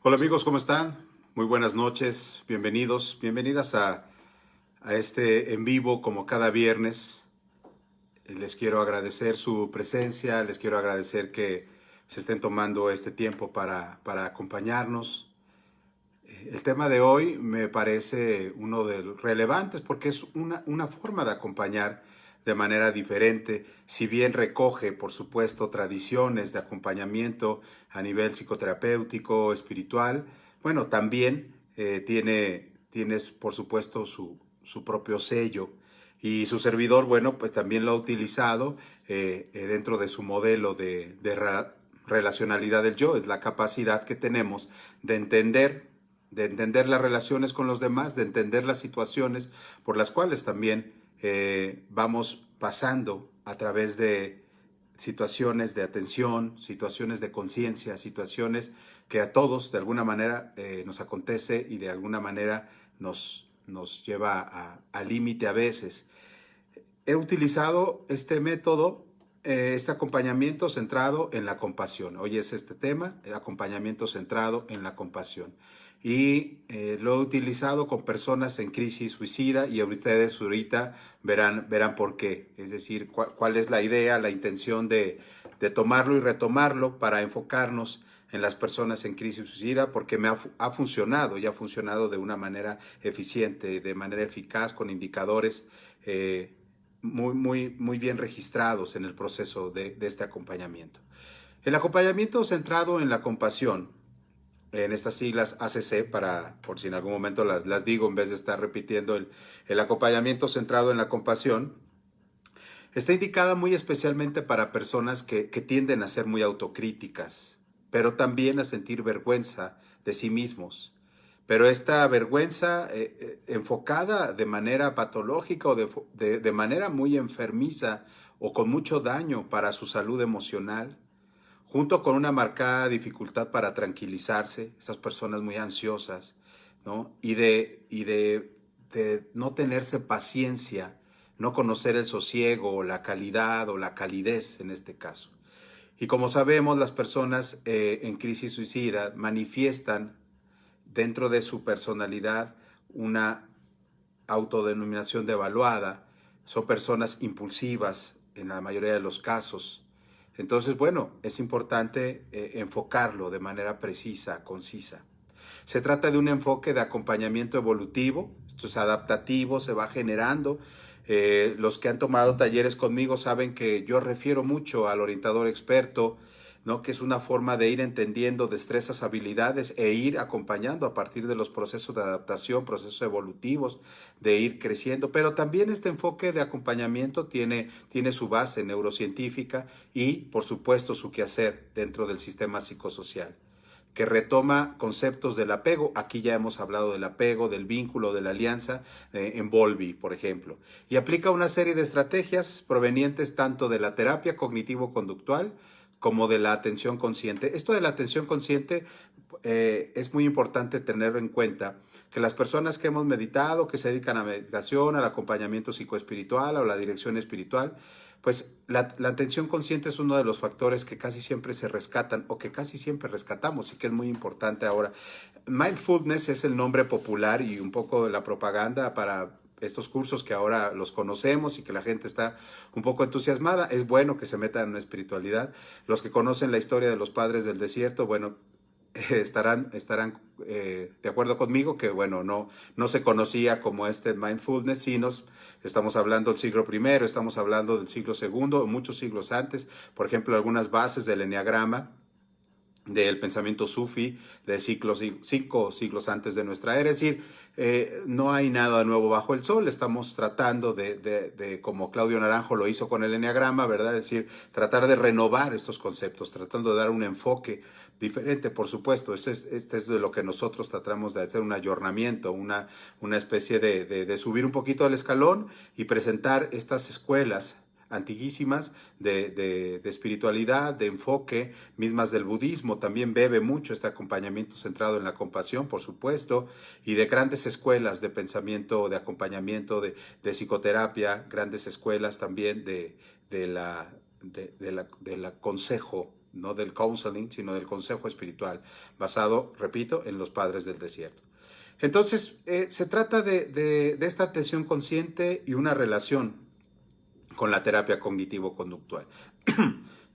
Hola amigos, ¿cómo están? Muy buenas noches, bienvenidos, bienvenidas a este en vivo como cada viernes. Les quiero agradecer su presencia, les quiero agradecer que se estén tomando este tiempo para acompañarnos. El tema de hoy me parece uno de los relevantes porque es una forma de acompañar de manera diferente, si bien recoge, por supuesto, tradiciones de acompañamiento a nivel psicoterapéutico, espiritual. Bueno, también tienes, por supuesto, su propio sello. Y su servidor, bueno, pues también lo ha utilizado dentro de su modelo de relacionalidad del yo. Es la capacidad que tenemos de entender las relaciones con los demás, de entender las situaciones por las cuales también vamos pasando a través de situaciones de atención, situaciones de conciencia, situaciones que a todos de alguna manera nos acontece y de alguna manera nos lleva al límite a veces. He utilizado este método, este acompañamiento centrado en la compasión. Hoy es este tema, el acompañamiento centrado en la compasión. Y lo he utilizado con personas en crisis suicida y ustedes ahorita verán por qué. Es decir, cuál es la idea, la intención de tomarlo y retomarlo para enfocarnos en las personas en crisis suicida, porque ha funcionado y ha funcionado de una manera eficiente, de manera eficaz, con indicadores muy bien registrados en el proceso de este acompañamiento. El acompañamiento centrado en la compasión, en estas siglas ACC, por si en algún momento las digo en vez de estar repitiendo el acompañamiento centrado en la compasión, está indicada muy especialmente para personas que tienden a ser muy autocríticas, pero también a sentir vergüenza de sí mismos. Pero esta vergüenza enfocada de manera patológica o de manera muy enfermiza o con mucho daño para su salud emocional, junto con una marcada dificultad para tranquilizarse, estas personas muy ansiosas, ¿no? De no tenerse paciencia, no conocer el sosiego o la calidad o la calidez en este caso. Y como sabemos, las personas en crisis suicida manifiestan dentro de su personalidad una autodenominación devaluada, son personas impulsivas en la mayoría de los casos. Entonces, bueno, es importante enfocarlo de manera precisa, concisa. Se trata de un enfoque de acompañamiento evolutivo, esto es adaptativo, se va generando. Los que han tomado talleres conmigo saben que yo refiero mucho al orientador experto, ¿no? Que es una forma de ir entendiendo destrezas, habilidades e ir acompañando a partir de los procesos de adaptación, procesos evolutivos, de ir creciendo. Pero también este enfoque de acompañamiento tiene su base neurocientífica y, por supuesto, su quehacer dentro del sistema psicosocial, que retoma conceptos del apego. Aquí ya hemos hablado del apego, del vínculo, de la alianza, en Bowlby, por ejemplo. Y aplica una serie de estrategias provenientes tanto de la terapia cognitivo-conductual como de la atención consciente. Esto de la atención consciente es muy importante tenerlo en cuenta, que las personas que hemos meditado, que se dedican a meditación, al acompañamiento psicoespiritual o la dirección espiritual, pues la atención consciente es uno de los factores que casi siempre se rescatan o que casi siempre rescatamos y que es muy importante ahora. Mindfulness es el nombre popular y un poco de la propaganda para estos cursos que ahora los conocemos y que la gente está un poco entusiasmada. Es bueno que se metan en la espiritualidad. Los que conocen la historia de los padres del desierto, bueno, estarán de acuerdo conmigo que, bueno, no se conocía como este mindfulness, sino estamos hablando del siglo I, estamos hablando del siglo II, muchos siglos antes. Por ejemplo, algunas bases del eneagrama, del pensamiento sufi de 5 siglos antes de nuestra era. Es decir, no hay nada nuevo bajo el sol. Estamos tratando como Claudio Naranjo lo hizo con el eneagrama, ¿verdad? Es decir, tratar de renovar estos conceptos, tratando de dar un enfoque diferente, por supuesto. Este es de lo que nosotros tratamos de hacer, un ayornamiento, una especie de subir un poquito al escalón y presentar estas escuelas antiguísimas de espiritualidad, de enfoque, mismas del budismo. También bebe mucho este acompañamiento centrado en la compasión, por supuesto, y de grandes escuelas de pensamiento, de acompañamiento, de psicoterapia, grandes escuelas también del consejo no del counseling, sino del consejo espiritual, basado, repito, en los padres del desierto. Entonces, se trata de esta atención consciente y una relación con la terapia cognitivo-conductual.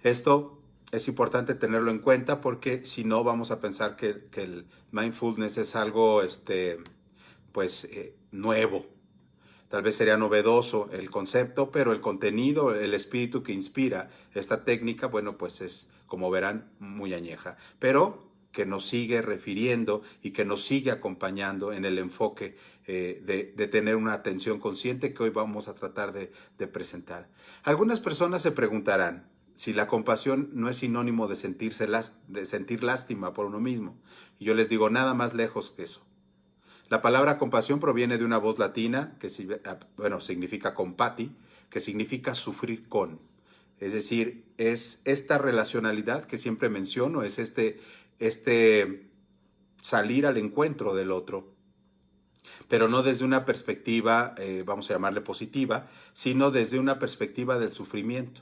Esto es importante tenerlo en cuenta porque si no vamos a pensar que el mindfulness es algo nuevo. Tal vez sería novedoso el concepto, pero el contenido, el espíritu que inspira esta técnica, bueno, pues es, como verán, muy añeja, pero que nos sigue refiriendo y que nos sigue acompañando en el enfoque de tener una atención consciente que hoy vamos a tratar de presentar. Algunas personas se preguntarán si la compasión no es sinónimo de sentir lástima por uno mismo. Y yo les digo, nada más lejos que eso. La palabra compasión proviene de una voz latina que significa compati, que significa sufrir con. Es decir, es esta relacionalidad que siempre menciono, es este salir al encuentro del otro, pero no desde una perspectiva, vamos a llamarle positiva, sino desde una perspectiva del sufrimiento.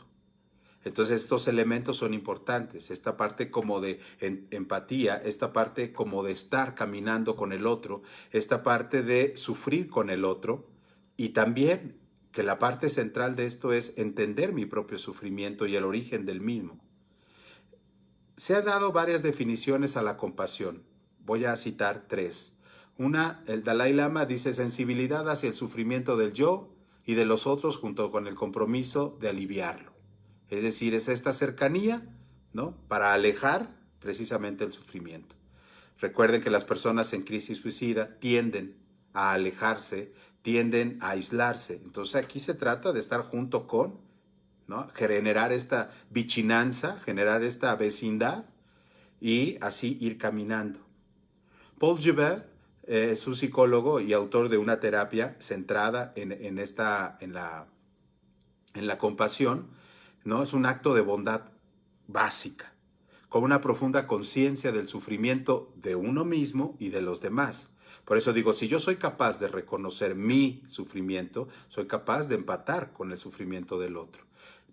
Entonces estos elementos son importantes, esta parte como de empatía, esta parte como de estar caminando con el otro, esta parte de sufrir con el otro y también que la parte central de esto es entender mi propio sufrimiento y el origen del mismo. Se han dado varias definiciones a la compasión, voy a citar 3. Una, el Dalai Lama dice sensibilidad hacia el sufrimiento del yo y de los otros junto con el compromiso de aliviarlo. Es decir, es esta cercanía, ¿no?, para alejar precisamente el sufrimiento. Recuerden que las personas en crisis suicida tienden a alejarse, tienden a aislarse. Entonces aquí se trata de estar junto con, ¿no?, generar esta vichinanza, generar esta vecindad y así ir caminando. Paul Joubert es un psicólogo y autor de una terapia centrada en la compasión, ¿no? Es un acto de bondad básica, con una profunda conciencia del sufrimiento de uno mismo y de los demás. Por eso digo, si yo soy capaz de reconocer mi sufrimiento, soy capaz de empatar con el sufrimiento del otro.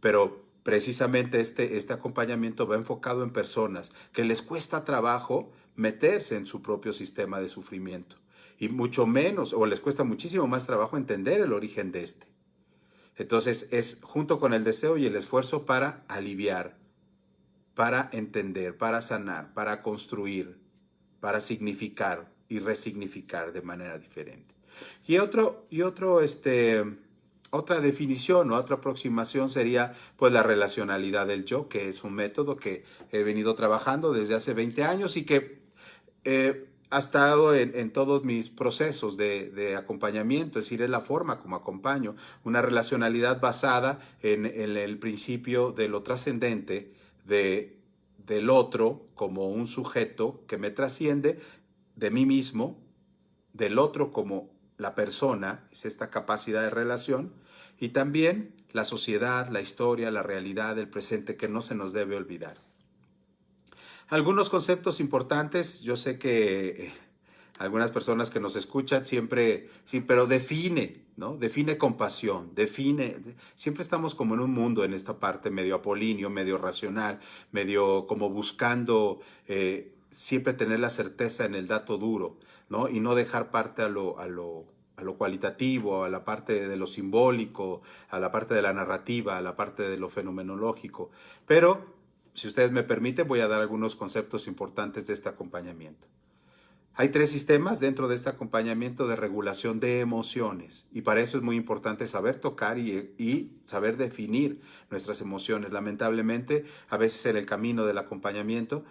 Pero precisamente este acompañamiento va enfocado en personas que les cuesta trabajo meterse en su propio sistema de sufrimiento y mucho menos, o les cuesta muchísimo más trabajo entender el origen de este. Entonces es junto con el deseo y el esfuerzo para aliviar, para entender, para sanar, para construir, para significar y resignificar de manera diferente. Y otra definición o otra aproximación sería pues la relacionalidad del yo, que es un método que he venido trabajando desde hace 20 años y que ha estado en todos mis procesos de acompañamiento, es decir, es la forma como acompaño, una relacionalidad basada en el principio de lo trascendente, del otro como un sujeto que me trasciende, de mí mismo, del otro como la persona, es esta capacidad de relación, y también la sociedad, la historia, la realidad, el presente que no se nos debe olvidar. Algunos conceptos importantes, yo sé que algunas personas que nos escuchan siempre, sí, pero define, ¿no? Define compasión, siempre estamos como en un mundo en esta parte medio apolíneo, medio racional, medio como buscando siempre tener la certeza en el dato duro, ¿no? Y no dejar parte a lo cualitativo, a la parte de lo simbólico, a la parte de la narrativa, a la parte de lo fenomenológico. Pero si ustedes me permiten, voy a dar algunos conceptos importantes de este acompañamiento. Hay 3 sistemas dentro de este acompañamiento de regulación de emociones y para eso es muy importante saber tocar y saber definir nuestras emociones. Lamentablemente, a veces en el camino del acompañamiento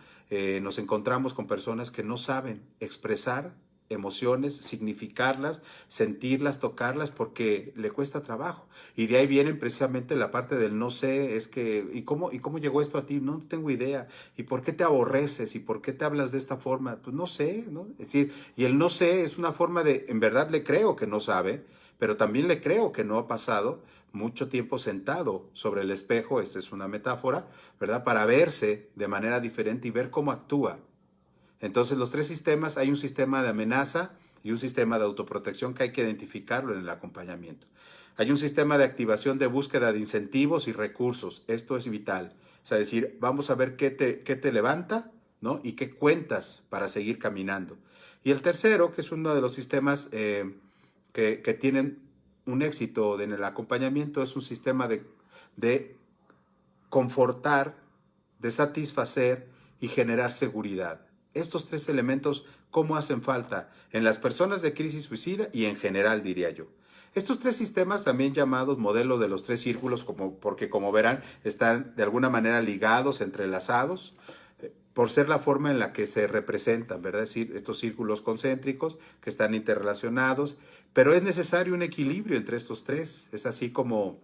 nos encontramos con personas que no saben expresar emociones, significarlas, sentirlas, tocarlas, porque le cuesta trabajo. Y de ahí viene precisamente la parte del no sé, es que, ¿y cómo llegó esto a ti? No tengo idea. ¿Y por qué te aborreces? ¿Y por qué te hablas de esta forma? Pues no sé, ¿no? Es decir, y el no sé es una forma de, en verdad le creo que no sabe, pero también le creo que no ha pasado mucho tiempo sentado sobre el espejo, esta es una metáfora, ¿verdad? Para verse de manera diferente y ver cómo actúa. Entonces los 3 sistemas, hay un sistema de amenaza y un sistema de autoprotección que hay que identificarlo en el acompañamiento. Hay un sistema de activación de búsqueda de incentivos y recursos, esto es vital. O sea, decir, vamos a ver qué te levanta, ¿no? Y qué cuentas para seguir caminando. Y el tercero, que es uno de los sistemas que tienen un éxito en el acompañamiento, es un sistema de confortar, de satisfacer y generar seguridad. Estos tres elementos, ¿cómo hacen falta en las personas de crisis suicida y en general, diría yo? Estos tres sistemas, también llamados modelo de los tres círculos, porque como verán, están de alguna manera ligados, entrelazados, por ser la forma en la que se representan, ¿verdad? Es decir, estos círculos concéntricos que están interrelacionados, pero es necesario un equilibrio entre estos tres. Es así como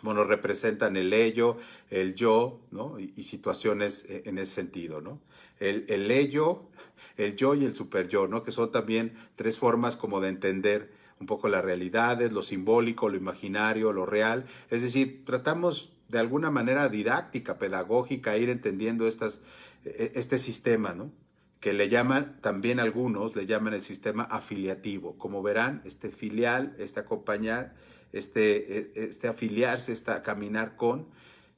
bueno, representan el ello, el yo, ¿no? Y situaciones en ese sentido, ¿no? El ello, el yo y el superyo, ¿no? Que son también tres formas como de entender un poco las realidades, lo simbólico, lo imaginario, lo real. Es decir, tratamos de alguna manera didáctica, pedagógica, ir entendiendo este sistema, ¿no? Que le llaman, también algunos le llaman el sistema afiliativo. Como verán, este filial, este acompañar, este afiliarse, caminar con,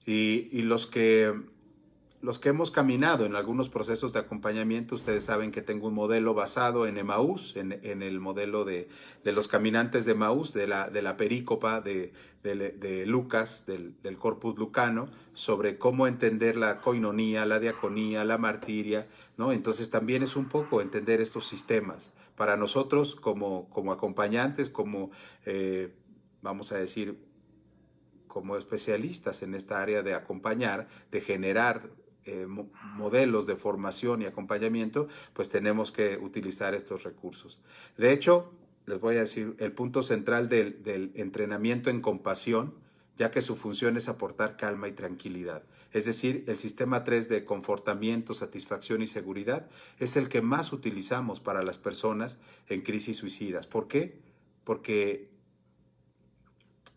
y los que hemos caminado en algunos procesos de acompañamiento, ustedes saben que tengo un modelo basado en Emaús, en el modelo de los caminantes de Emaús, de la perícopa de Lucas, del Corpus Lucano, sobre cómo entender la coinonía, la diaconía, la martiria, ¿no? Entonces también es un poco entender estos sistemas. Para nosotros como acompañantes, vamos a decir, como especialistas en esta área de acompañar, de generar modelos de formación y acompañamiento, pues tenemos que utilizar estos recursos. De hecho, les voy a decir, el punto central del entrenamiento en compasión, ya que su función es aportar calma y tranquilidad. Es decir, el sistema 3 de confortamiento, satisfacción y seguridad es el que más utilizamos para las personas en crisis suicidas. ¿Por qué? Porque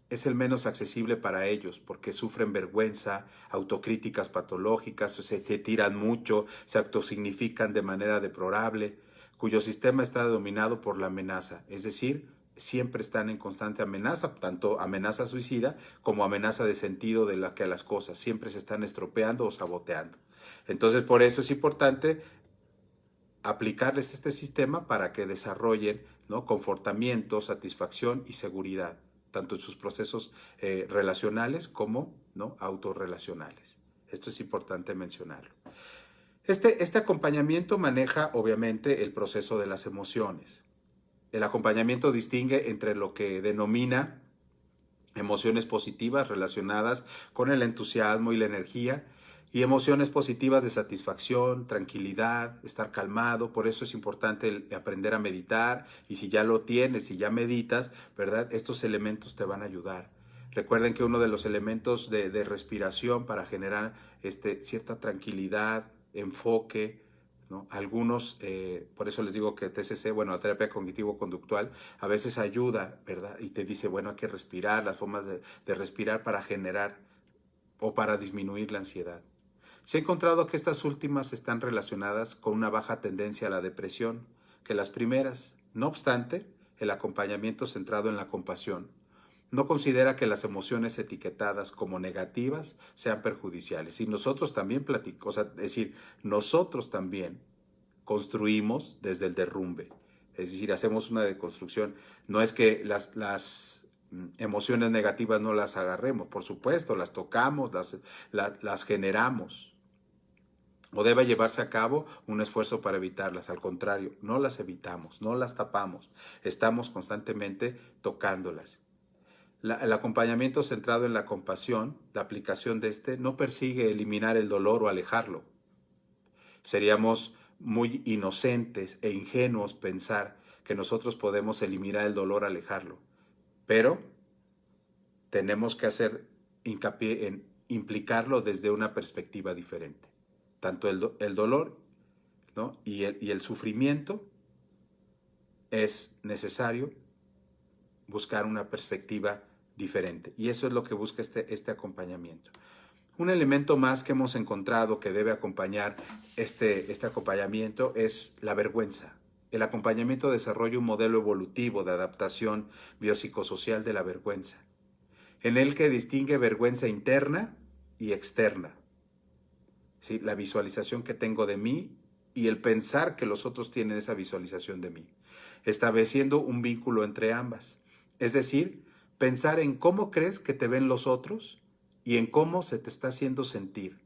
es el menos accesible para ellos porque sufren vergüenza, autocríticas patológicas, se tiran mucho, se autosignifican de manera deplorable, cuyo sistema está dominado por la amenaza, es decir, siempre están en constante amenaza, tanto amenaza suicida como amenaza de sentido de la que a las cosas, siempre se están estropeando o saboteando. Entonces, por eso es importante aplicarles este sistema para que desarrollen, ¿no?, confortamiento, satisfacción y seguridad, tanto en sus procesos relacionales como, ¿no?, autorrelacionales. Esto es importante mencionarlo. Este acompañamiento maneja obviamente el proceso de las emociones. El acompañamiento distingue entre lo que denomina emociones positivas relacionadas con el entusiasmo y la energía, y emociones positivas de satisfacción, tranquilidad, estar calmado. Por eso es importante aprender a meditar, y si ya lo tienes, si ya meditas, ¿verdad? Estos elementos te van a ayudar. Recuerden que uno de los elementos de respiración para generar cierta tranquilidad, enfoque, ¿no? Algunos, por eso les digo que TCC, bueno, la terapia cognitivo-conductual, a veces ayuda, ¿verdad? Y te dice, bueno, hay que respirar, las formas de respirar para generar o para disminuir la ansiedad. Se ha encontrado que estas últimas están relacionadas con una baja tendencia a la depresión que las primeras. No obstante, el acompañamiento centrado en la compasión no considera que las emociones etiquetadas como negativas sean perjudiciales. Y nosotros también platicamos, es decir, nosotros también construimos desde el derrumbe. Es decir, hacemos una deconstrucción. No es que las emociones negativas no las agarremos, por supuesto, las tocamos, las generamos. O debe llevarse a cabo un esfuerzo para evitarlas. Al contrario, no las evitamos, no las tapamos. Estamos constantemente tocándolas. El acompañamiento centrado en la compasión, la aplicación de no persigue eliminar el dolor o alejarlo. Seríamos muy inocentes e ingenuos pensar que nosotros podemos eliminar el dolor, alejarlo. Pero tenemos que hacer hincapié en implicarlo desde una perspectiva diferente. Tanto el dolor, ¿no?, y el sufrimiento, es necesario buscar una perspectiva diferente. Y eso es lo que busca este acompañamiento. Un elemento más que hemos encontrado que debe acompañar este acompañamiento es la vergüenza. El acompañamiento desarrolla un modelo evolutivo de adaptación biopsicosocial de la vergüenza, en el que distingue vergüenza interna y externa. ¿sí? La visualización que tengo de mí y el pensar que los otros tienen esa visualización de mí, estableciendo un vínculo entre ambas. Es decir, pensar en cómo crees que te ven los otros y en cómo se te está haciendo sentir.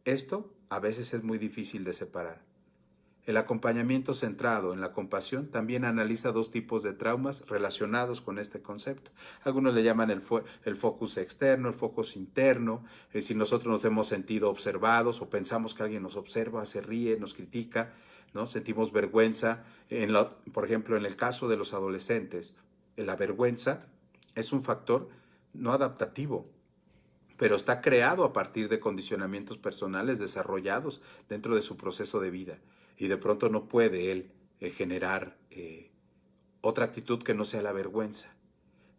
Esto a veces es muy difícil de separar. El acompañamiento centrado en la compasión también analiza dos tipos de traumas relacionados con este concepto. Algunos le llaman el focus externo, el focus interno. Si nosotros nos hemos sentido observados o pensamos que alguien nos observa, se ríe, nos critica, ¿no? Sentimos vergüenza. Por ejemplo, en el caso de los adolescentes, la vergüenza es un factor no adaptativo, pero está creado a partir de condicionamientos personales desarrollados dentro de su proceso de vida. Y de pronto no puede él generar otra actitud que no sea la vergüenza.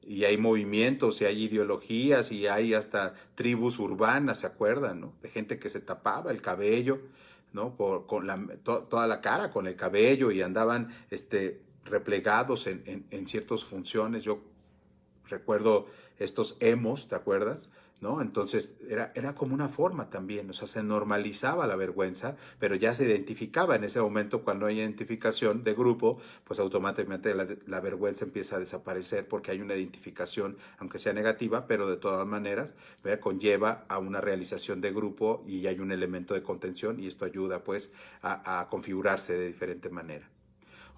Y hay movimientos, y hay ideologías, y hay hasta tribus urbanas, ¿se acuerdan? ¿No? De gente que se tapaba el cabello, ¿no? Toda la cara con el cabello y andaban replegados en ciertas funciones. Yo recuerdo estos emos, ¿te acuerdas? ¿No? Entonces era como una forma también, o sea, se normalizaba la vergüenza, pero ya se identificaba en ese momento. Cuando hay identificación de grupo, pues automáticamente la vergüenza empieza a desaparecer porque hay una identificación, aunque sea negativa, pero de todas maneras, ¿verdad? Conlleva a una realización de grupo y hay un elemento de contención y esto ayuda pues a configurarse de diferente manera.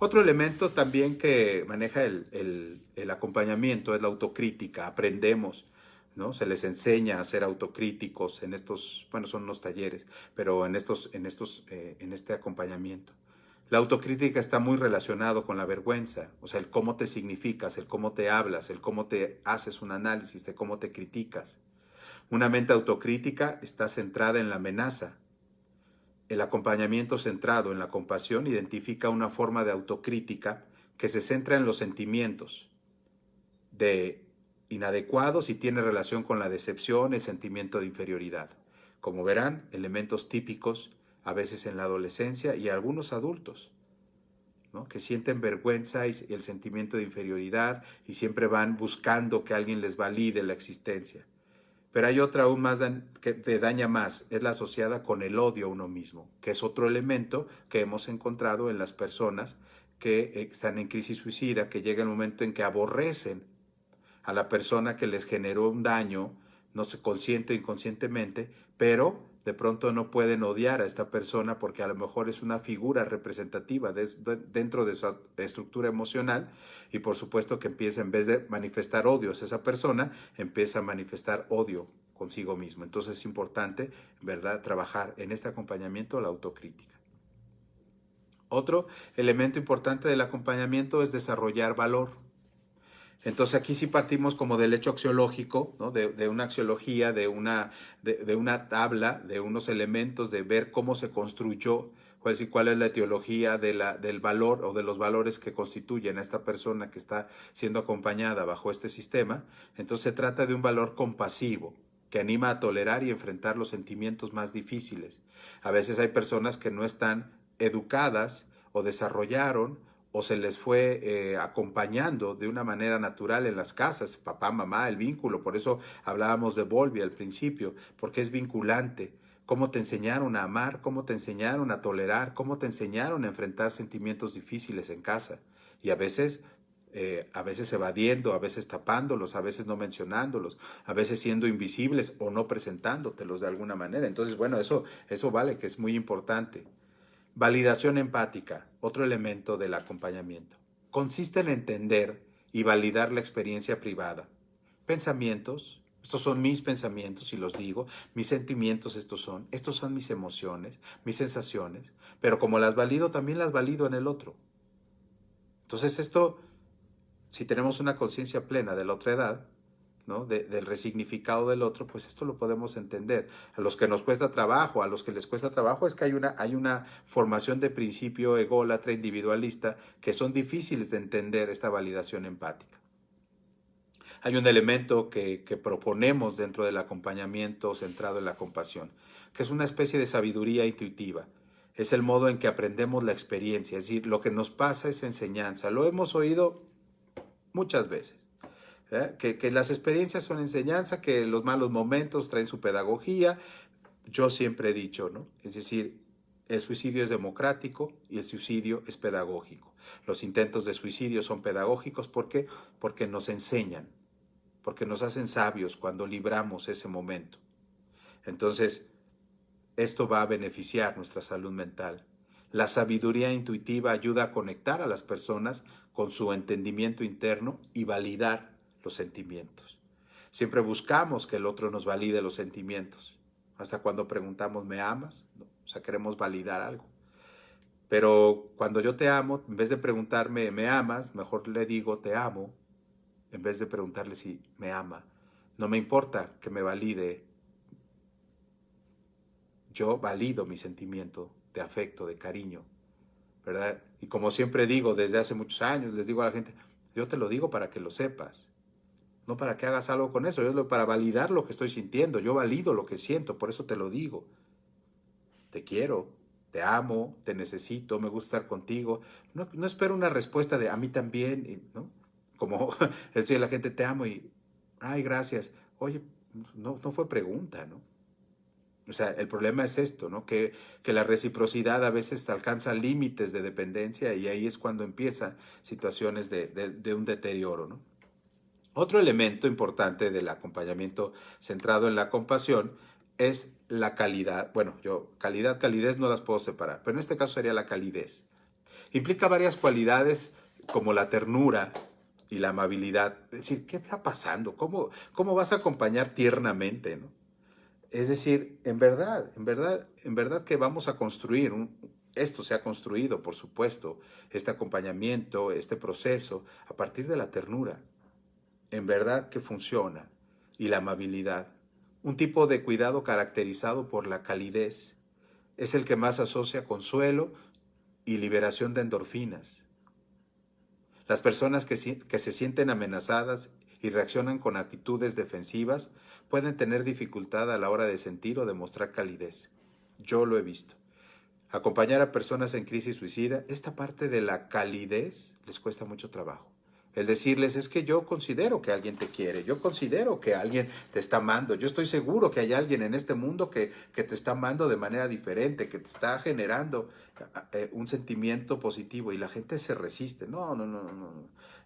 Otro elemento también que maneja el acompañamiento es la autocrítica. Aprendemos, ¿no? Se les enseña a ser autocríticos en estos, bueno, son unos talleres, pero en este acompañamiento. La autocrítica está muy relacionado con la vergüenza, o sea, el cómo te significas, el cómo te hablas, el cómo te haces un análisis de cómo te criticas. Una mente autocrítica está centrada en la amenaza. El acompañamiento centrado en la compasión identifica una forma de autocrítica que se centra en los sentimientos de inadecuados y tiene relación con la decepción, el sentimiento de inferioridad. Como verán, elementos típicos a veces en la adolescencia y algunos adultos, ¿no? Que sienten vergüenza y el sentimiento de inferioridad y siempre van buscando que alguien les valide la existencia. Pero hay otra aún más que te daña más, es la asociada con el odio a uno mismo, que es otro elemento que hemos encontrado en las personas que están en crisis suicida, que llega el momento en que aborrecen a la persona que les generó un daño, no sé, consciente o inconscientemente, pero de pronto no pueden odiar a esta persona porque a lo mejor es una figura representativa dentro de su estructura emocional y por supuesto que empieza, en vez de manifestar odios a esa persona, empieza a manifestar odio consigo mismo. Entonces es importante, ¿verdad?, trabajar en este acompañamiento la autocrítica. Otro elemento importante del acompañamiento es desarrollar valor. Entonces aquí sí partimos como del hecho axiológico, ¿no? de una axiología, de una tabla, de unos elementos, de ver cómo se construyó, cuál es la etiología del valor o de los valores que constituyen a esta persona que está siendo acompañada bajo este sistema. Entonces se trata de un valor compasivo, que anima a tolerar y enfrentar los sentimientos más difíciles. A veces hay personas que no están educadas o desarrollaron o se les fue acompañando de una manera natural en las casas, papá, mamá, el vínculo. Por eso hablábamos de Bowlby al principio, porque es vinculante. Cómo te enseñaron a amar, cómo te enseñaron a tolerar, cómo te enseñaron a enfrentar sentimientos difíciles en casa. Y a veces evadiendo, a veces tapándolos, a veces no mencionándolos, a veces siendo invisibles o no presentándotelos de alguna manera. Entonces, bueno, eso vale, que es muy importante. Validación empática, otro elemento del acompañamiento. Consiste en entender y validar la experiencia privada. Pensamientos, estos son mis pensamientos y los digo, mis sentimientos estos son mis emociones, mis sensaciones, pero como las valido, también las valido en el otro. Entonces esto, si tenemos una conciencia plena de la otra edad, ¿no? Del resignificado del otro, pues esto lo podemos entender. A los que nos cuesta trabajo, a los que les cuesta trabajo, es que hay una formación de principio ególatra, individualista, que son difíciles de entender esta validación empática. Hay un elemento que proponemos dentro del acompañamiento centrado en la compasión, que es una especie de sabiduría intuitiva. Es el modo en que aprendemos la experiencia, es decir, lo que nos pasa es enseñanza. Lo hemos oído muchas veces. Que las experiencias son enseñanza, que los malos momentos traen su pedagogía, yo siempre he dicho, ¿no? Es decir, el suicidio es democrático y el suicidio es pedagógico. Los intentos de suicidio son pedagógicos, ¿por qué? Porque nos enseñan, porque nos hacen sabios cuando libramos ese momento. Entonces, esto va a beneficiar nuestra salud mental. La sabiduría intuitiva ayuda a conectar a las personas con su entendimiento interno y validar los sentimientos. Siempre buscamos que el otro nos valide los sentimientos. Hasta cuando preguntamos, ¿me amas? ¿No? O sea, queremos validar algo. Pero cuando yo te amo, en vez de preguntarme, ¿me amas? Mejor le digo, te amo, en vez de preguntarle si me ama. No me importa que me valide. Yo valido mi sentimiento de afecto, de cariño, ¿verdad? Y como siempre digo desde hace muchos años, les digo a la gente, yo te lo digo para que lo sepas, no para que hagas algo con eso, yo para validar lo que estoy sintiendo, yo valido lo que siento, por eso te lo digo. Te quiero, te amo, te necesito, me gusta estar contigo. No espero una respuesta de a mí también, ¿no? Como decir la gente, te amo y, ay, gracias. Oye, no fue pregunta, ¿no? O sea, el problema es esto, ¿no? Que la reciprocidad a veces alcanza límites de dependencia y ahí es cuando empiezan situaciones de un deterioro, ¿no? Otro elemento importante del acompañamiento centrado en la compasión es la calidad. Bueno, yo calidez no las puedo separar, pero en este caso sería la calidez. Implica varias cualidades como la ternura y la amabilidad. Es decir, ¿qué está pasando? ¿Cómo vas a acompañar tiernamente, ¿no? Es decir, en verdad que vamos a construir, esto se ha construido, por supuesto, este acompañamiento, este proceso, a partir de la ternura. En verdad que funciona. Y la amabilidad. Un tipo de cuidado caracterizado por la calidez. Es el que más asocia consuelo y liberación de endorfinas. Las personas que se sienten amenazadas y reaccionan con actitudes defensivas pueden tener dificultad a la hora de sentir o demostrar calidez. Yo lo he visto. Acompañar a personas en crisis suicida, esta parte de la calidez les cuesta mucho trabajo. El decirles es que yo considero que alguien te quiere, yo considero que alguien te está amando, yo estoy seguro que hay alguien en este mundo que te está amando de manera diferente, que te está generando un sentimiento positivo y la gente se resiste. No,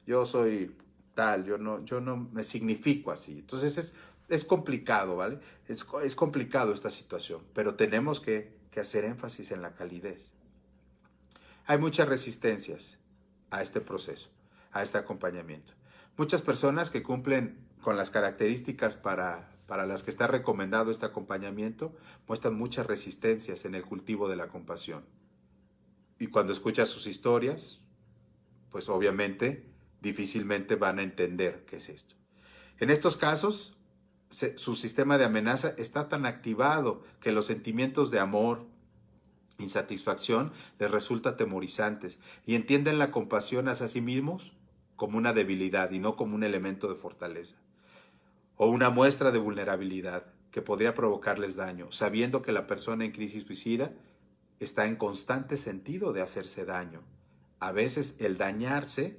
yo soy tal, yo no me significo así. Entonces es complicado, ¿vale? Es complicado esta situación, pero tenemos que hacer énfasis en la calidez. Hay muchas resistencias a este proceso, a este acompañamiento. Muchas personas que cumplen con las características para las que está recomendado este acompañamiento muestran muchas resistencias en el cultivo de la compasión. Y cuando escuchas sus historias, pues obviamente difícilmente van a entender qué es esto. En estos casos, su sistema de amenaza está tan activado que los sentimientos de amor, insatisfacción les resulta atemorizantes y entienden la compasión hacia sí mismos como una debilidad y no como un elemento de fortaleza o una muestra de vulnerabilidad que podría provocarles daño, sabiendo que la persona en crisis suicida está en constante sentido de hacerse daño. A veces el dañarse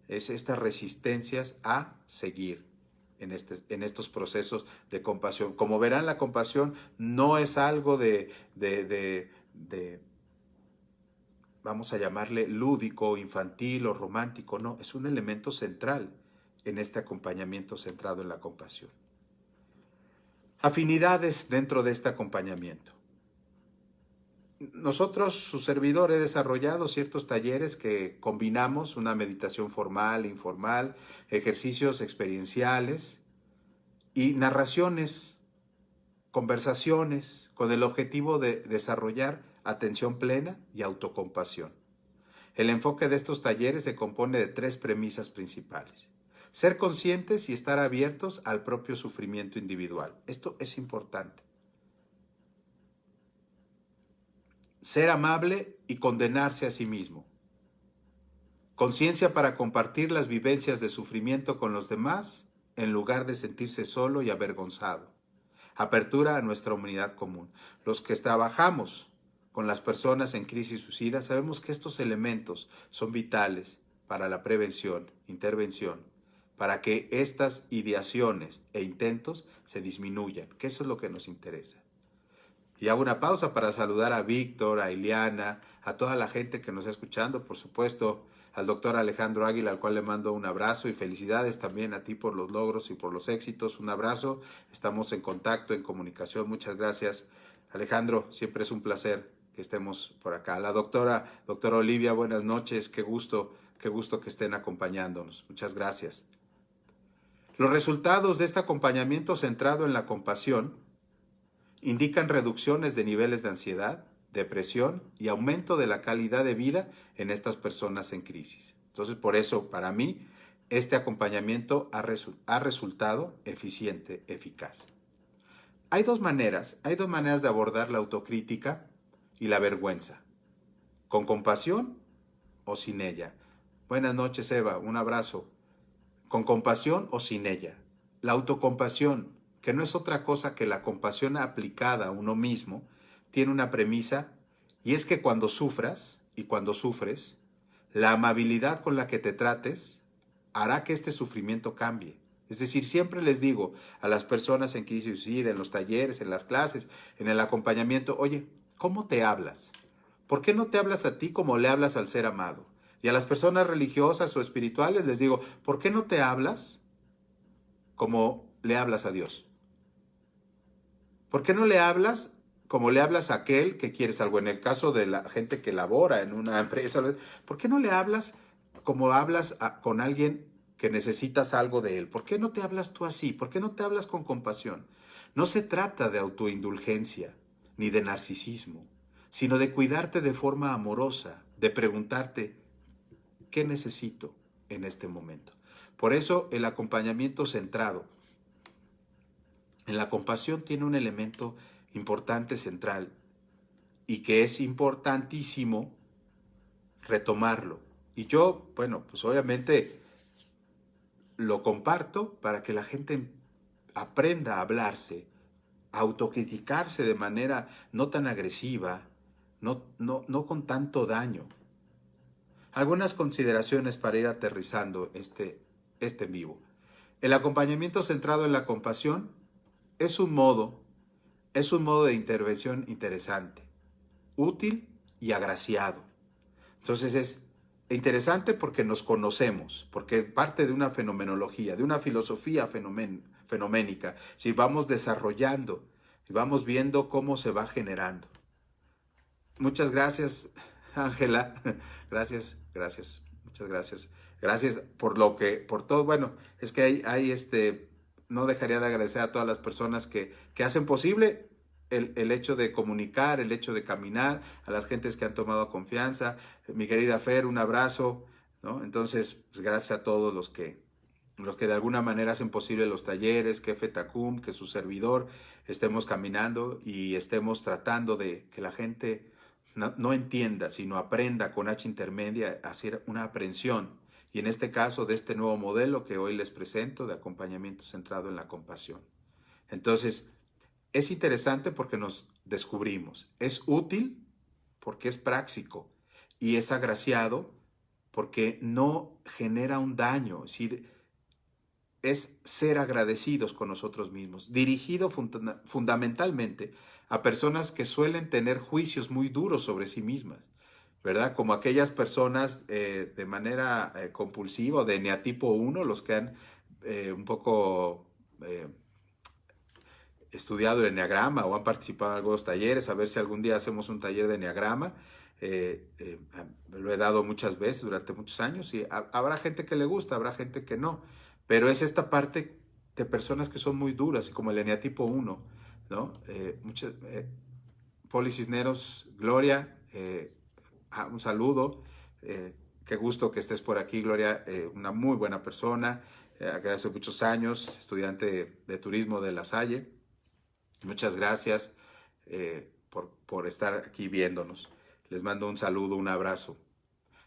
es estas resistencias a seguir en estos procesos de compasión. Como verán, la compasión no es algo vamos a llamarle lúdico, infantil o romántico, no, es un elemento central en este acompañamiento centrado en la compasión. Afinidades dentro de este acompañamiento. Nosotros, su servidor, he desarrollado ciertos talleres que combinamos una meditación formal, informal, ejercicios experienciales y narraciones, conversaciones, con el objetivo de desarrollar atención plena y autocompasión. El enfoque de estos talleres se compone de 3 premisas principales. Ser conscientes y estar abiertos al propio sufrimiento individual. Esto es importante. Ser amable y condenarse a sí mismo. Conciencia para compartir las vivencias de sufrimiento con los demás en lugar de sentirse solo y avergonzado. Apertura a nuestra humanidad común. Los que trabajamos con las personas en crisis suicida sabemos que estos elementos son vitales para la prevención, intervención, para que estas ideaciones e intentos se disminuyan, que eso es lo que nos interesa. Y hago una pausa para saludar a Víctor, a Ileana, a toda la gente que nos está escuchando, por supuesto, al doctor Alejandro Águila, al cual le mando un abrazo y felicidades también a ti por los logros y por los éxitos. Un abrazo, estamos en contacto, en comunicación. Muchas gracias, Alejandro, siempre es un placer que estemos por acá. La doctora Olivia, buenas noches, qué gusto que estén acompañándonos. Muchas gracias. Los resultados de este acompañamiento centrado en la compasión indican reducciones de niveles de ansiedad, depresión y aumento de la calidad de vida en estas personas en crisis. Entonces, por eso, para mí, este acompañamiento ha resultado eficiente, eficaz. Hay dos maneras de abordar la autocrítica y la vergüenza, con compasión o sin ella. Buenas noches, Eva, un abrazo. Con compasión o sin ella. La autocompasión, que no es otra cosa que la compasión aplicada a uno mismo, tiene una premisa, y es que cuando sufras y cuando sufres, la amabilidad con la que te trates hará que este sufrimiento cambie. Es decir, siempre les digo a las personas en crisis suicida, en los talleres, en las clases, en el acompañamiento, oye, ¿cómo te hablas? ¿Por qué no te hablas a ti como le hablas al ser amado? Y a las personas religiosas o espirituales les digo, ¿por qué no te hablas como le hablas a Dios? ¿Por qué no le hablas como le hablas a aquel que quieres algo? En el caso de la gente que labora en una empresa, ¿por qué no le hablas como hablas con alguien que necesitas algo de él? ¿Por qué no te hablas tú así? ¿Por qué no te hablas con compasión? No se trata de autoindulgencia ni de narcisismo, sino de cuidarte de forma amorosa, de preguntarte, ¿qué necesito en este momento? Por eso el acompañamiento centrado en la compasión tiene un elemento importante, central, y que es importantísimo retomarlo. Y yo, bueno, pues obviamente lo comparto para que la gente aprenda a hablarse, a autocriticarse de manera no tan agresiva, no con tanto daño. Algunas consideraciones para ir aterrizando este en vivo. El acompañamiento centrado en la compasión es un modo de intervención interesante, útil y agraciado. Entonces es interesante porque nos conocemos, porque es parte de una fenomenología, de una filosofía fenoménica. Si vamos desarrollando y vamos viendo cómo se va generando. Muchas gracias, Ángela. Gracias, muchas gracias. Gracias por todo. Bueno, es que no dejaría de agradecer a todas las personas que hacen posible el hecho de comunicar, el hecho de caminar, a las gentes que han tomado confianza. Mi querida Fer, un abrazo, ¿no? Entonces, pues gracias a todos los que de alguna manera hacen posible los talleres, que FETACUM, que su servidor estemos caminando y estemos tratando de que la gente no entienda, sino aprenda con H intermedia a hacer una aprehensión. Y en este caso de este nuevo modelo que hoy les presento de acompañamiento centrado en la compasión. Entonces, es interesante porque nos descubrimos. Es útil porque es práctico y es agraciado porque no genera un daño. Es decir, es ser agradecidos con nosotros mismos, dirigido fundamentalmente a personas que suelen tener juicios muy duros sobre sí mismas, ¿verdad? Como aquellas personas de manera compulsiva o de eneatipo 1, los que han un poco estudiado el eneagrama o han participado en algunos talleres, a ver si algún día hacemos un taller de eneagrama. Lo he dado muchas veces durante muchos años y habrá gente que le gusta, habrá gente que no, pero es esta parte de personas que son muy duras, como el eneatipo 1, ¿no? Poli Cisneros, Gloria, un saludo, qué gusto que estés por aquí, Gloria, una muy buena persona, que hace muchos años, estudiante de turismo de La Salle. Muchas gracias por estar aquí viéndonos. Les mando un saludo, un abrazo.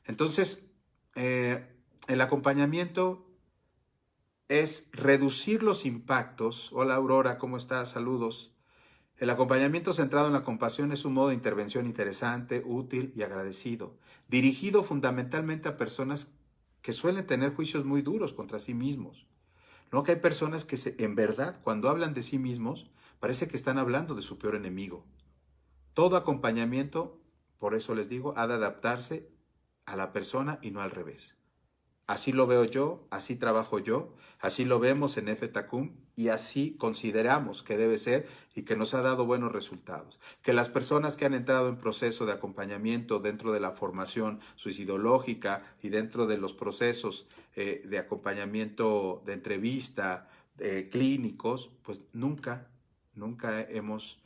Entonces, el acompañamiento es reducir los impactos. Hola Aurora, ¿cómo estás? Saludos. El acompañamiento centrado en la compasión es un modo de intervención interesante, útil y agradecido, dirigido fundamentalmente a personas que suelen tener juicios muy duros contra sí mismos. ¿No? Que hay personas que en verdad, cuando hablan de sí mismos, parece que están hablando de su peor enemigo. Todo acompañamiento, por eso les digo, ha de adaptarse a la persona y no al revés. Así lo veo yo, así trabajo yo, así lo vemos en FTACUM y así consideramos que debe ser y que nos ha dado buenos resultados. Que las personas que han entrado en proceso de acompañamiento dentro de la formación suicidológica y dentro de los procesos de acompañamiento de entrevista clínicos, pues nunca hemos,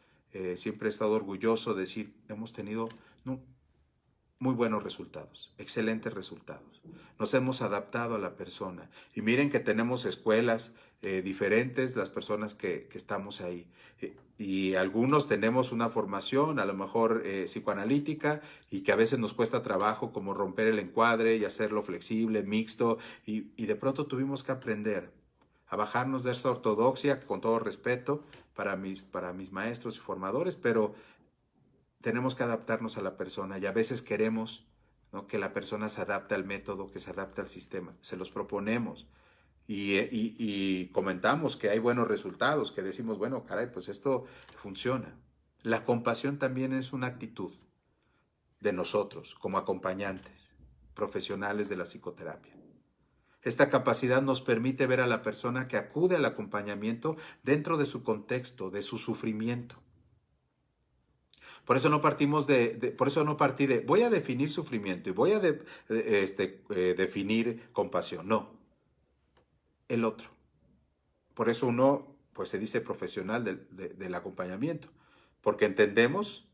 siempre he estado orgulloso de decir, hemos tenido muy buenos resultados, excelentes resultados. Nos hemos adaptado a la persona. Y miren que tenemos escuelas diferentes, las personas que estamos ahí. Y algunos tenemos una formación, a lo mejor psicoanalítica, y que a veces nos cuesta trabajo como romper el encuadre y hacerlo flexible, mixto. Y de pronto tuvimos que aprender a bajarnos de esa ortodoxia, con todo respeto para mis maestros y formadores, pero tenemos que adaptarnos a la persona y a veces queremos, ¿no?, que la persona se adapte al método, que se adapte al sistema. Se los proponemos y comentamos que hay buenos resultados, que decimos, bueno, caray, pues esto funciona. La compasión también es una actitud de nosotros como acompañantes, profesionales de la psicoterapia. Esta capacidad nos permite ver a la persona que acude al acompañamiento dentro de su contexto, de su sufrimiento. Por eso no por eso no partí de voy a definir sufrimiento y voy a definir compasión. No, el otro. Por eso uno, pues se dice profesional del acompañamiento, porque entendemos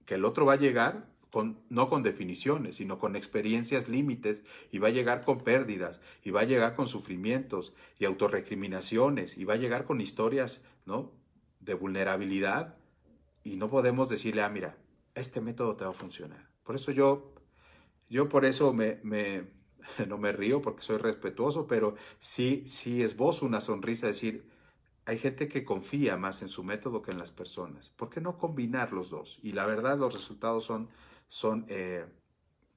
que el otro va a llegar no con definiciones, sino con experiencias límites, y va a llegar con pérdidas, y va a llegar con sufrimientos y autorrecriminaciones, y va a llegar con historias, ¿no?, de vulnerabilidad. Y no podemos decirle, mira, este método te va a funcionar. Por eso yo por eso no me río porque soy respetuoso, pero sí esbozo una sonrisa, decir, hay gente que confía más en su método que en las personas. ¿Por qué no combinar los dos? Y la verdad, los resultados son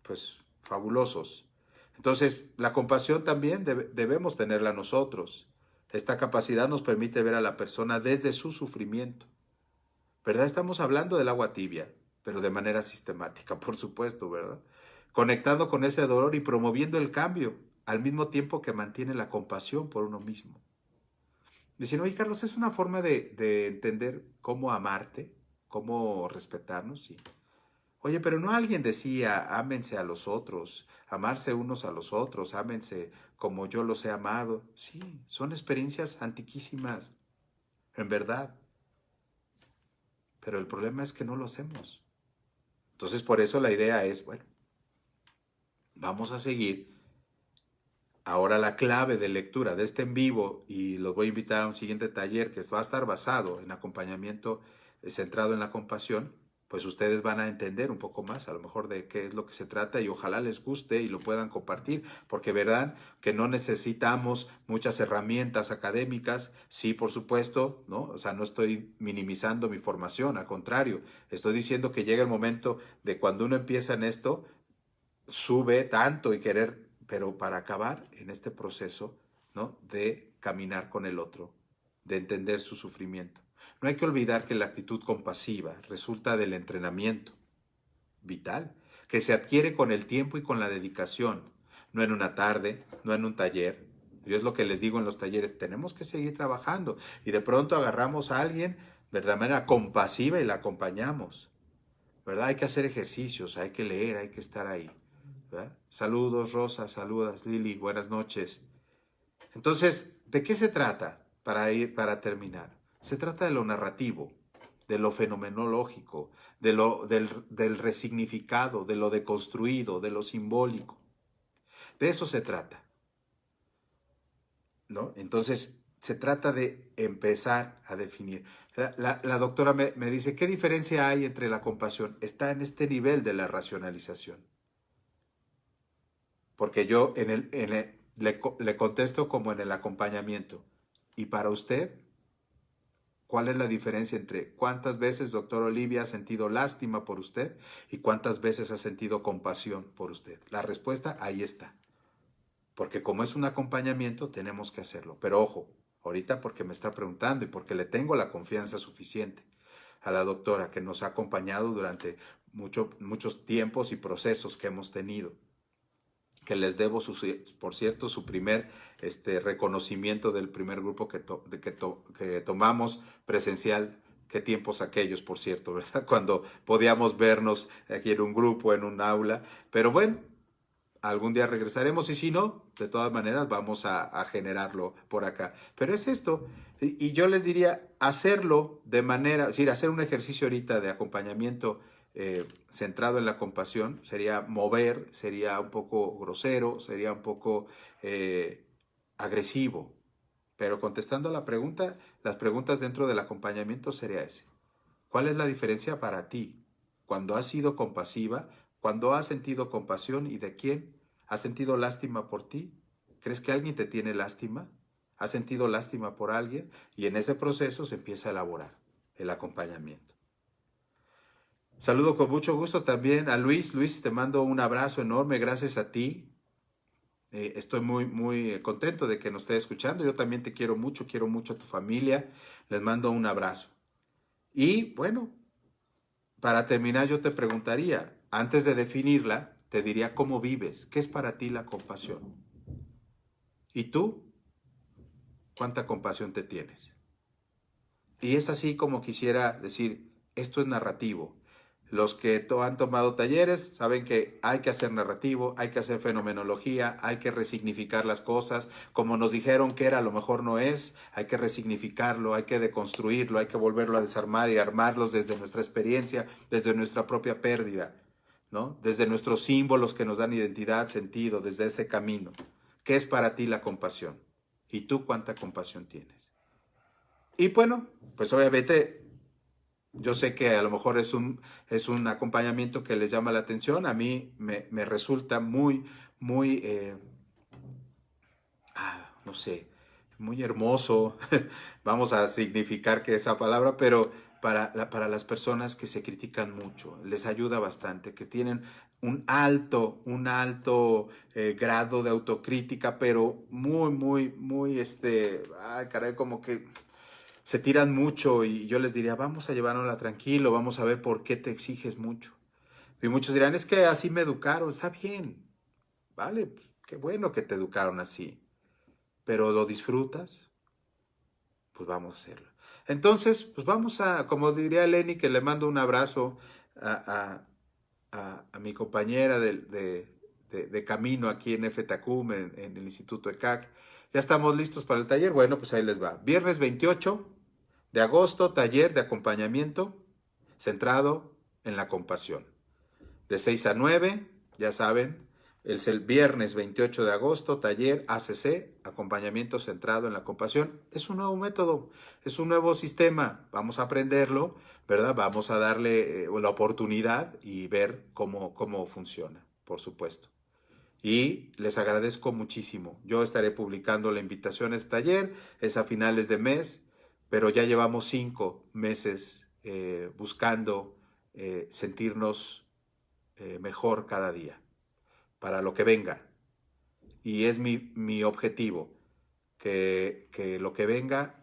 pues, fabulosos. Entonces, la compasión también debemos tenerla nosotros. Esta capacidad nos permite ver a la persona desde su sufrimiento. ¿Verdad? Estamos hablando del agua tibia, pero de manera sistemática, por supuesto, ¿verdad? Conectando con ese dolor y promoviendo el cambio, al mismo tiempo que mantiene la compasión por uno mismo. Dicen, oye, Carlos, ¿es una forma de entender cómo amarte, cómo respetarnos? Sí. Oye, pero no alguien decía, ámense a los otros, amarse unos a los otros, ámense como yo los he amado. Sí, son experiencias antiquísimas, en verdad. Pero el problema es que no lo hacemos. Entonces, por eso la idea es, bueno, vamos a seguir. Ahora la clave de lectura de este en vivo, y los voy a invitar a un siguiente taller que va a estar basado en acompañamiento centrado en la compasión, pues ustedes van a entender un poco más a lo mejor de qué es lo que se trata y ojalá les guste y lo puedan compartir, porque verán que no necesitamos muchas herramientas académicas. Sí, por supuesto, ¿no? O sea, no estoy minimizando mi formación, al contrario, estoy diciendo que llega el momento de cuando uno empieza en esto, sube tanto y querer, pero para acabar en este proceso, ¿no?, de caminar con el otro, de entender su sufrimiento. No hay que olvidar que la actitud compasiva resulta del entrenamiento vital, que se adquiere con el tiempo y con la dedicación, no en una tarde, no en un taller. Yo es lo que les digo en los talleres, tenemos que seguir trabajando y de pronto agarramos a alguien de manera compasiva y la acompañamos, ¿verdad? Hay que hacer ejercicios, hay que leer, hay que estar ahí, ¿verdad? Saludos, Rosa, saludas, Lili, buenas noches. Entonces, ¿de qué se trata para terminar? Se trata de lo narrativo, de lo fenomenológico, del resignificado, de lo deconstruido, de lo simbólico. De eso se trata, ¿no? Entonces, se trata de empezar a definir. La doctora me dice, ¿qué diferencia hay entre la compasión? Está en este nivel de la racionalización. Porque yo le contesto como en el acompañamiento. ¿Y para usted? ¿Cuál es la diferencia entre cuántas veces, doctor Olivia, ha sentido lástima por usted y cuántas veces ha sentido compasión por usted? La respuesta ahí está. Porque como es un acompañamiento, tenemos que hacerlo. Pero ojo, ahorita porque me está preguntando y porque le tengo la confianza suficiente. a la doctora que nos ha acompañado durante muchos tiempos y procesos que hemos tenido, que les debo, por cierto, su primer reconocimiento del primer grupo que tomamos presencial. Qué tiempos aquellos, por cierto, ¿verdad? Cuando podíamos vernos aquí en un grupo, en un aula. Pero bueno, algún día regresaremos y si no, de todas maneras vamos a generarlo por acá. Pero es esto, y yo les diría hacerlo de manera, es decir, hacer un ejercicio ahorita de acompañamiento centrado en la compasión, sería mover, sería un poco grosero, sería un poco agresivo. Pero contestando a la pregunta, las preguntas dentro del acompañamiento sería ese. ¿Cuál es la diferencia para ti cuando has sido compasiva, cuando has sentido compasión y de quién? ¿Has sentido lástima por ti? ¿Crees que alguien te tiene lástima? ¿Has sentido lástima por alguien? Y en ese proceso se empieza a elaborar el acompañamiento. Saludo con mucho gusto también a Luis. Luis, te mando un abrazo enorme, gracias a ti. Estoy muy contento de que nos esté escuchando. Yo también te quiero mucho a tu familia. Les mando un abrazo. Y bueno, para terminar yo te preguntaría, antes de definirla, te diría cómo vives, qué es para ti la compasión. ¿Y tú? ¿Cuánta compasión te tienes? Y es así como quisiera decir, esto es narrativo. Los que han tomado talleres saben que hay que hacer narrativo, hay que hacer fenomenología, hay que resignificar las cosas. Como nos dijeron que era, a lo mejor no es, hay que resignificarlo, hay que deconstruirlo, hay que volverlo a desarmar y armarlos desde nuestra experiencia, desde nuestra propia pérdida, ¿no? Desde nuestros símbolos que nos dan identidad, sentido, desde ese camino. ¿Qué es para ti la compasión? ¿Y tú cuánta compasión tienes? Y bueno, pues obviamente yo sé que a lo mejor es un acompañamiento que les llama la atención. A mí me resulta muy, no sé, muy hermoso. Vamos a significar que esa palabra, pero para las personas que se critican mucho, les ayuda bastante, que tienen un alto grado de autocrítica, pero muy, ay, caray, como que se tiran mucho y yo les diría, vamos a llevárnosla tranquilo, vamos a ver por qué te exiges mucho. Y muchos dirán, es que así me educaron, está bien, vale, pues, qué bueno que te educaron así, pero ¿lo disfrutas? Pues vamos a hacerlo. Entonces, pues vamos a, como diría Lenny, que le mando un abrazo a mi compañera de camino aquí en FTACUM, en el Instituto ECAC. Ya estamos listos para el taller. Bueno, pues ahí les va. Viernes 28 de agosto, taller de acompañamiento centrado en la compasión. De 6 a 9, ya saben, es el viernes 28 de agosto, taller ACC, acompañamiento centrado en la compasión. Es un nuevo método, es un nuevo sistema. Vamos a aprenderlo, ¿verdad? Vamos a darle la oportunidad y ver cómo funciona, por supuesto. Y les agradezco muchísimo. Yo estaré publicando la invitación a este taller, es a finales de mes, pero ya llevamos 5 meses buscando sentirnos mejor cada día, para lo que venga. Y es mi objetivo, que lo que venga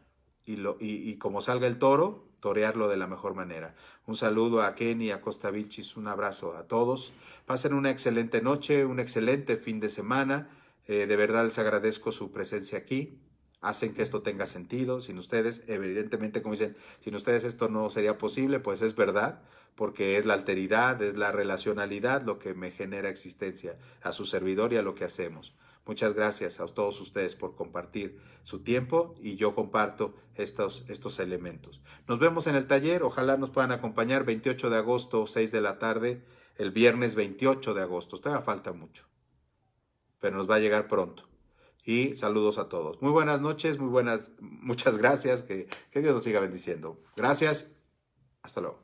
y como salga el toro, torearlo de la mejor manera. Un saludo a Kenny, a Costa Vilchis, un abrazo a todos. Pasen una excelente noche, un excelente fin de semana. De verdad les agradezco su presencia aquí. Hacen que esto tenga sentido. Sin ustedes, evidentemente, como dicen, sin ustedes esto no sería posible, pues es verdad, porque es la alteridad, es la relacionalidad lo que me genera existencia a su servidor y a lo que hacemos. Muchas gracias a todos ustedes por compartir su tiempo y yo comparto estos elementos. Nos vemos en el taller, ojalá nos puedan acompañar 28 de agosto, 6 de la tarde, el viernes 28 de agosto. Todavía falta mucho, pero nos va a llegar pronto. Y saludos a todos. Muy buenas noches, muchas gracias, que Dios nos siga bendiciendo. Gracias, hasta luego.